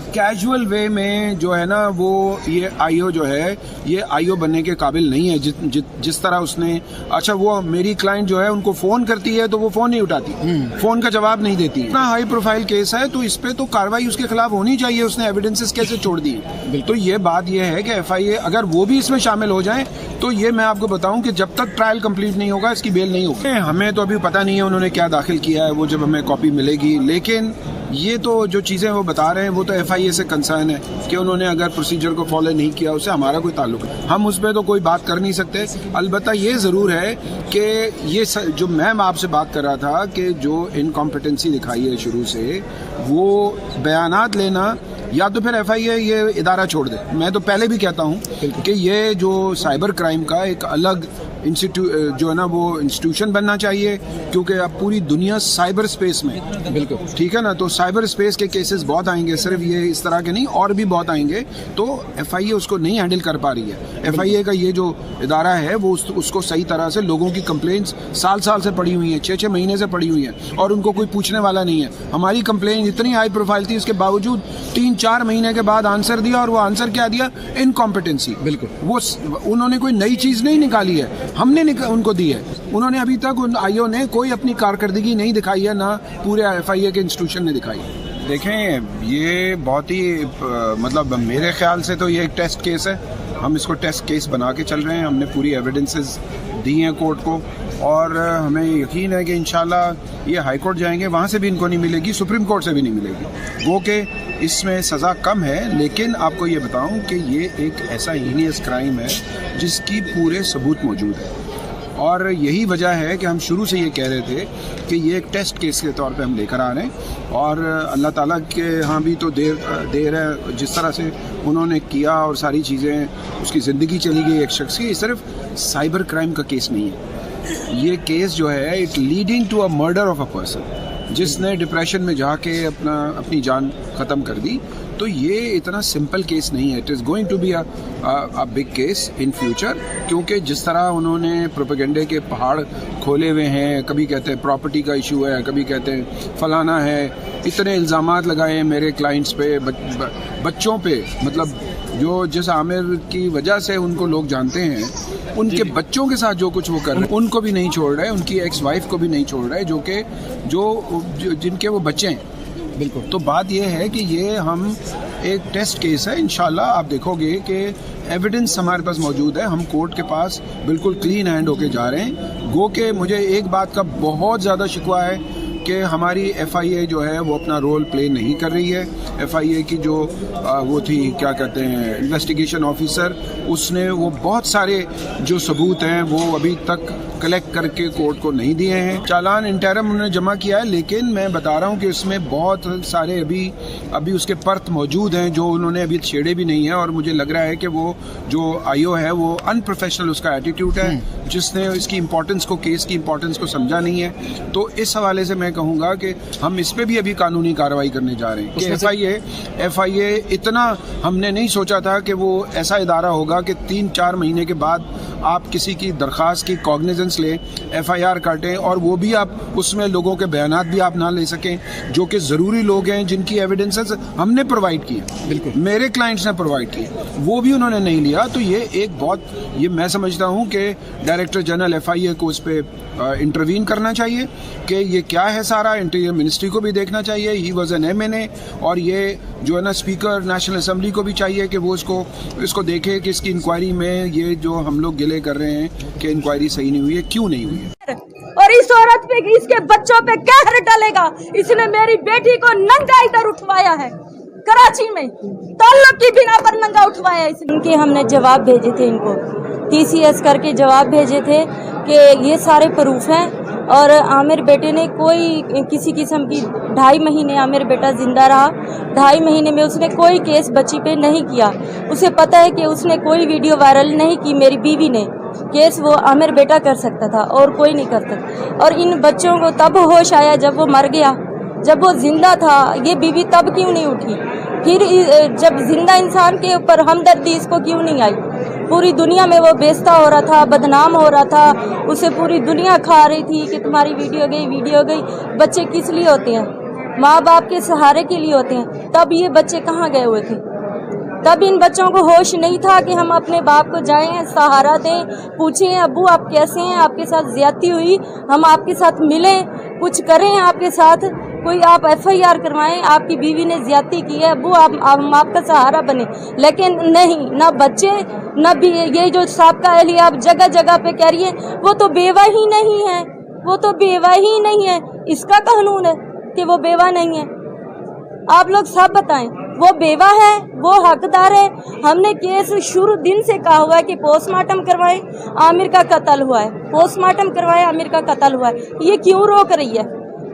Casual way में जो है ना वो ये आईओ जो है ये आईओ बनने के काबिल नहीं है। जिस तरह उसने, अच्छा वो मेरी क्लाइंट जो है उनको फोन करती है तो वो फोन नहीं उठाती, फोन का जवाब नहीं देती। इतना हाई प्रोफाइल केस है तो इस पे तो कार्रवाई उसके खिलाफ होनी चाहिए। उसने एविडेंसेस कैसे छोड़ दिए? तो ये बात ये है कि एफआईए अगर वो भी इसमें शामिल हो जाए तो ये मैं आपको बताऊं कि जब तक ट्रायल कंप्लीट नहीं होगा इसकी बेल नहीं होगी। हमें तो अभी पता नहीं है उन्होंने क्या दाखिल किया है, वो जब हमें कॉपी मिलेगी। लेकिन ये तो जो चीज़ें वो बता रहे हैं वो तो एफआईए से कंसर्न है कि उन्होंने अगर प्रोसीजर को फॉलो नहीं किया, उससे हमारा कोई ताल्लुक नहीं। हम उस पर तो कोई बात कर नहीं सकते। अलबत्ता ये ज़रूर है कि ये जो मैं आपसे बात कर रहा था कि जो इनकॉम्पिटेंसी दिखाई है शुरू से, वो बयानात लेना या तो फिर एफआईए ये इदारा छोड़ दे। मैं तो पहले भी कहता हूँ कि ये जो साइबर क्राइम का एक अलग जो है ना वो इंस्टीट्यूशन बनना चाहिए, क्योंकि अब पूरी दुनिया साइबर स्पेस में, बिल्कुल ठीक है ना, तो साइबर स्पेस के केसेस बहुत आएंगे, सिर्फ ये इस तरह के नहीं और भी बहुत आएंगे। तो एफआईए उसको नहीं हैंडल कर पा रही है। एफआईए का ये जो इदारा है वो उसको सही तरह से, लोगों की कंप्लेंट्स साल से पड़ी हुई हैं, 6 महीने से पड़ी हुई हैं और उनको कोई पूछने वाला नहीं है। हमारी कंप्लेंट इतनी हाई प्रोफाइल थी, उसके बावजूद 3-4 महीने के बाद आंसर दिया, और वो आंसर क्या दिया? इनकॉम्पिटेंसी। बिल्कुल, वो उन्होंने कोई नई चीज़ नहीं निकाली है, हमने उनको दी है। उन्होंने अभी तक उन आईओ ने कोई अपनी कारकर्दगी नहीं दिखाई है, ना पूरे एफआईए के इंस्टीट्यूशन ने दिखाई है। देखें, ये बहुत ही मतलब मेरे ख्याल से तो ये एक टेस्ट केस है। हम इसको टेस्ट केस बना के चल रहे हैं। हमने पूरी एविडेंसेस दी हैं कोर्ट को, और हमें यकीन है कि इंशाल्लाह ये हाई कोर्ट जाएंगे, वहाँ से भी इनको नहीं मिलेगी, सुप्रीम कोर्ट से भी नहीं मिलेगी। वो कि इसमें सज़ा कम है, लेकिन आपको ये बताऊं कि ये एक ऐसा हीनियस क्राइम है जिसकी पूरे सबूत मौजूद है। और यही वजह है कि हम शुरू से ये कह रहे थे कि ये एक टेस्ट केस के तौर पे हम लेकर आ रहे हैं। और अल्लाह ताला के यहाँ भी तो देर है, जिस तरह से उन्होंने किया और सारी चीज़ें, उसकी ज़िंदगी चली गई एक शख्स की। ये सिर्फ साइबर क्राइम का केस नहीं है, ये केस जो है it leading to a murder of a person, जिसने डिप्रेशन में जाके अपनी जान ख़त्म कर दी। तो ये इतना सिंपल केस नहीं है। It is going to be a big case in future, क्योंकि जिस तरह उन्होंने प्रोपेगेंडे के पहाड़ खोले हुए हैं, कभी कहते हैं प्रॉपर्टी का इशू है, कभी कहते हैं फलाना है, इतने इल्ज़ामात लगाए हैं मेरे क्लाइंट्स पे, बच्चों पे, मतलब जो जिस आमिर की वजह से उनको लोग जानते हैं, उनके बच्चों के साथ जो कुछ वो कर रहे हैं, उनको भी नहीं छोड़ रहे, उनकी एक्स वाइफ को भी नहीं छोड़ रहे, जिनके वो बच्चे हैं। बिल्कुल, तो बात ये है कि ये हम एक टेस्ट केस है। इंशाल्लाह आप देखोगे कि एविडेंस हमारे पास मौजूद है, हम कोर्ट के पास बिल्कुल क्लीन हैंड होके जा रहे हैं। गो के मुझे एक बात का बहुत ज़्यादा शिकवा है कि हमारी एफआईए जो है वो अपना रोल प्ले नहीं कर रही है। एफआईए की जो वो थी, क्या कहते हैं, इन्वेस्टिगेशन ऑफिसर, उसने वो बहुत सारे जो सबूत हैं वो अभी तक कलेक्ट करके कोर्ट को नहीं दिए हैं। चालान इंटरम उन्होंने जमा किया है, लेकिन मैं बता रहा हूँ कि उसमें बहुत सारे अभी उसके पर्त मौजूद हैं जो उन्होंने अभी छेड़े भी नहीं है। और मुझे लग रहा है कि वो जो आईओ है वो अनप्रोफेशनल उसका एटीट्यूड है, जिसने इसकी इम्पोर्टेंस को, केस की इम्पोर्टेंस को समझा नहीं है। तो इस हवाले से मैं कहूँगा कि हम इस पर भी अभी कानूनी कार्रवाई करने जा रहे हैं कि एफआईए इतना हमने नहीं सोचा था कि वो ऐसा इदारा होगा कि 3-4 महीने के बाद आप किसी की दरख्वास्त की कॉग्निजेंस लें, एफआईआर काटें, और वो भी आप उसमें लोगों के बयानात भी आप ना ले सकें जो कि ज़रूरी लोग हैं, जिनकी एविडेंसेस हमने प्रोवाइड किए, बिल्कुल मेरे क्लाइंट्स ने प्रोवाइड किए, वो भी उन्होंने नहीं लिया। तो ये एक बहुत, ये मैं समझता हूँ कि डायरेक्टर जनरल एफआईए को उस पर इंटरवीन करना चाहिए कि ये क्या है सारा। इंटीरियर मिनिस्ट्री को भी देखना चाहिए, ही वॉज एन MNA, और ये जो है ना स्पीकर नेशनल असेंबली को भी चाहिए कि वो इसको देखे कि इसकी इंक्वायरी में ये जो हम लोग गिले कर रहे हैं कि इंक्वायरी सही नहीं हुई है, क्यों नहीं हुई है। और इस औरत पे, इसके बच्चों पे कहर डलेगा। इसने मेरी बेटी को नंगा इधर उठवाया है, कराची में ताल्लुक की बिना पर नंगा उठवाया इसने। इनके हमने जवाब भेजे थे, इनको TCS करके जवाब भेजे थे कि ये सारे प्रूफ हैं। और आमिर बेटे ने कोई किसी किस्म की 2.5 महीने आमिर बेटा जिंदा रहा। 2.5 महीने में उसने कोई केस बच्ची पे नहीं किया। उसे पता है कि उसने कोई वीडियो वायरल नहीं की, मेरी बीवी ने। केस वो आमिर बेटा कर सकता था और कोई नहीं करता। और इन बच्चों को तब होश आया जब वो मर गया, जब वो जिंदा था। ये बीवी तब क्यों नहीं उठी? फिर जब जिंदा इंसान के ऊपर हमदर्दी इसको क्यों नहीं आई? पूरी दुनिया में वो बेइज्जत हो रहा था, बदनाम हो रहा था, उसे पूरी दुनिया खा रही थी कि तुम्हारी वीडियो गई। बच्चे किस लिए होते हैं? माँ बाप के सहारे के लिए होते हैं। तब ये बच्चे कहाँ गए हुए थे? तब इन बच्चों को होश नहीं था कि हम अपने बाप को जाएं, सहारा दें, पूछें अब्बू आप कैसे हैं, आपके साथ ज्यादती हुई, हम आपके साथ मिलें, कुछ करें आपके साथ, कोई आप FIR करवाएं, आपकी बीवी ने ज्यादती की है अब्बू हम आपका सहारा बने। लेकिन नहीं, ना बच्चे ना भी ये जो साबका अहलिया आप जगह जगह पे कह रही है, वो तो बेवा ही नहीं है, वो तो बेवा ही नहीं है। इसका कानून है कि वो बेवा नहीं है। आप लोग सब बताएं, वो बेवा है, वो हकदार है। हमने केस शुरू दिन से कहा हुआ है कि पोस्टमार्टम करवाएं, आमिर का कत्ल हुआ है, पोस्टमार्टम करवाएं, आमिर का कत्ल हुआ है। ये क्यों रोक रही है?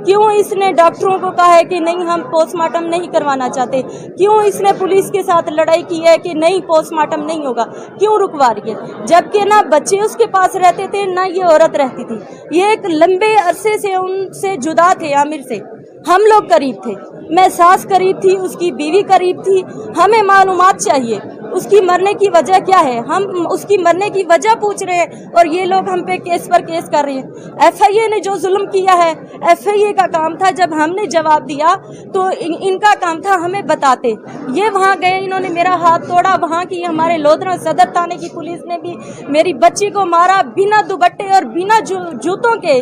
क्यों इसने डॉक्टरों को कहा है कि नहीं हम पोस्टमार्टम नहीं करवाना चाहते? क्यों इसने पुलिस के साथ लड़ाई की है कि नहीं पोस्टमार्टम नहीं होगा? क्यों रुकवा रही है? जबकि ना बच्चे उसके पास रहते थे ना ये औरत रहती थी। ये एक लंबे अरसे से उनसे जुदा थे, आमिर से। हम लोग करीब थे, मैं सास करीब थी, उसकी बीवी करीब थी। हमें मालूमात चाहिए उसकी मरने की वजह क्या है। हम उसकी मरने की वजह पूछ रहे हैं और ये लोग हम पे केस पर केस कर रहे हैं। FIA ने जो जुल्म किया है, FIA का काम था, जब हमने जवाब दिया तो इनका काम था हमें बताते। ये वहाँ गए, इन्होंने मेरा हाथ तोड़ा। वहाँ की हमारे लोधरा सदर थाने की पुलिस ने भी मेरी बच्ची को मारा बिना दुपट्टे और बिना जूतों के।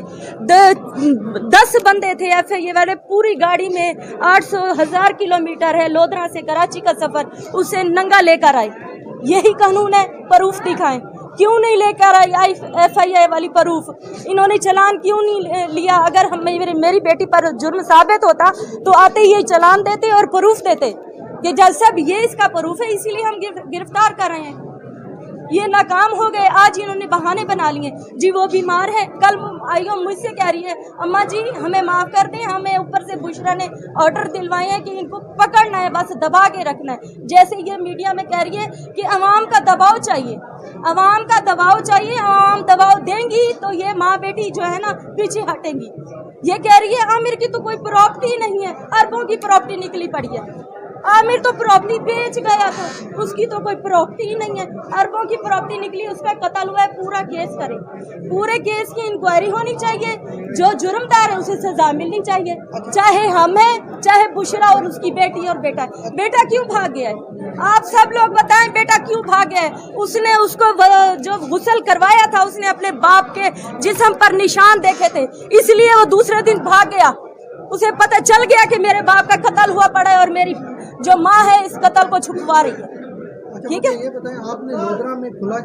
10 बंदे थे FIA वाले, पूरी गाड़ी में 800,000 किलोमीटर है लोधरा से कराची का सफर, उसे नंगा लेकर आए। यही कानून है, प्रूफ दिखाएं। क्यों नहीं लेकर आई FIA वाली प्रूफ? इन्होंने चालान क्यों नहीं लिया? अगर हम मेरी बेटी पर जुर्म साबित होता तो आते ही चालान देते और प्रूफ देते कि जज साहब ये इसका प्रूफ है, इसीलिए हम गिरफ्तार कर रहे हैं। ये नाकाम हो गए। आज इन्होंने बहाने बना लिए जी वो बीमार है। कल आइयो मुझसे कह रही है अम्मा जी हमें माफ कर दें, हमें ऊपर से बुशरा ने ऑर्डर दिलवाए हैं कि इनको पकड़ना है, बस दबा के रखना है। जैसे ये मीडिया में कह रही है कि अवाम का दबाव चाहिए, अवाम का दबाव चाहिए, अवाम दबाव देंगी तो ये माँ बेटी जो है ना पीछे हटेंगी। ये कह रही है आमिर की तो कोई प्रॉपर्टी नहीं है, अरबों की प्रॉपर्टी निकली पड़ी है। आमिर तो प्रॉपर्टी बेच गया था, उसकी तो कोई प्रॉपर्टी ही नहीं है, अरबों की प्रॉपर्टी निकली, उसका कत्ल हुआ है। पूरा केस करें, पूरे केस की इंक्वायरी होनी चाहिए, जो जुर्मदार है उसे सजा मिलनी चाहिए, चाहे हम हैं चाहे बुशरा और उसकी बेटी और बेटा। बेटा क्यों भाग गया है? आप सब लोग बताएं बेटा क्यों भाग गया है? उसने उसको जो गुस्ल करवाया था, उसने अपने बाप के जिस्म पर निशान देखे थे, इसलिए वो दूसरे दिन भाग गया। उसे पता चल गया कि मेरे बाप का कत्ल हुआ पड़ा है और मेरी जो माँ है इस कत्ल को छुपवा रही है। ठीक है, ये बताएं आपने लोधरा में खुला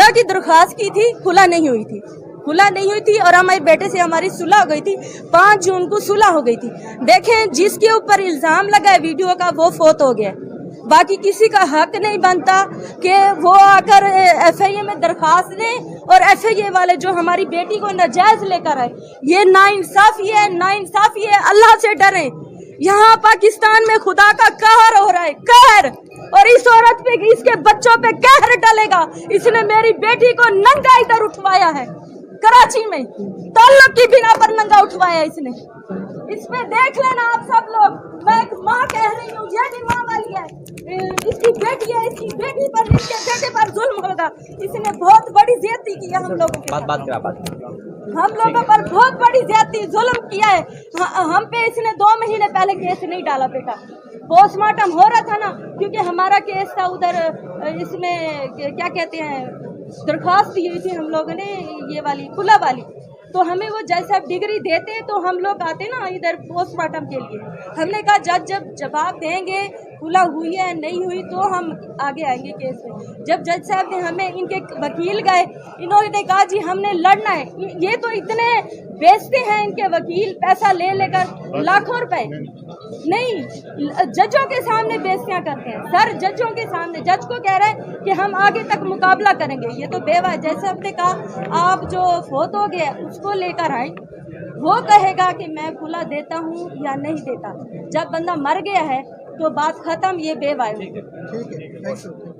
की दरख्वास्त की थी, खुला नहीं हुई थी, खुला नहीं हुई थी और हमारे बेटे से हमारी सुलह हो गई थी। 5 जून को सुलह हो गई थी। देखें जिसके ऊपर इल्जाम लगा है वीडियो का वो फोत हो गया। बाकी किसी का हक नहीं बनता कि वो आकर FIA में दरखास्त दें और FIA वाले जो हमारी बेटी को नाजायज लेकर आए। ये नाइंसाफी है, नाइंसाफी है। अल्लाह से डरें। यहाँ पाकिस्तान में खुदा का कहर हो रहा है, कहर, और इस औरत पे इसके बच्चों पे कहर डलेगा। इसने मेरी बेटी को नंगा इधर उठवाया है कराची में, ताल्लुक की बिना पर नंगा उठवाया इसने। इसमें देख लेना आप सब लोग, मैं एक माँ कह रही हूँ, ये भी माँ वाली है, इसकी बेटी है, इसकी बेटी पर इसके बेटे पर जुल्म होगा। इसने बहुत बड़ी ज्यादती की है हम लोगों के हम लोगों पर बहुत बड़ी ज्यादती जुल्म किया है। हम पे इसने 2 महीने पहले केस नहीं डाला बेटा, पोस्टमार्टम हो रहा था ना, क्योंकि हमारा केस था उधर, इसमें क्या कहते हैं दरख्वास्त दी थी हम लोगों ने ये वाली खुला वाली, तो हमें वो जज साहब डिग्री देते तो हम लोग आते ना इधर पोस्टमार्टम के लिए। हमने कहा जज जब जवाब देंगे खुला हुई है नहीं हुई तो हम आगे आएंगे केस में। जब जज साहब ने हमें, इनके वकील गए, इन्होंने कहा जी हमने लड़ना है। ये तो इतने बेचते हैं इनके वकील, पैसा ले लेकर लाखों रुपए, नहीं जजों के सामने बेइज्जतियां करते हैं सर, जजों के सामने। जज को कह रहे हैं कि हम आगे तक मुकाबला करेंगे, ये तो बेवा। जैसे हमने कहा आप जो फोत हो गया उसको लेकर आए, वो कहेगा कि मैं खुला देता हूँ या नहीं देता। जब बंदा मर गया है तो बात खत्म, ये बेवा है। ठीक है,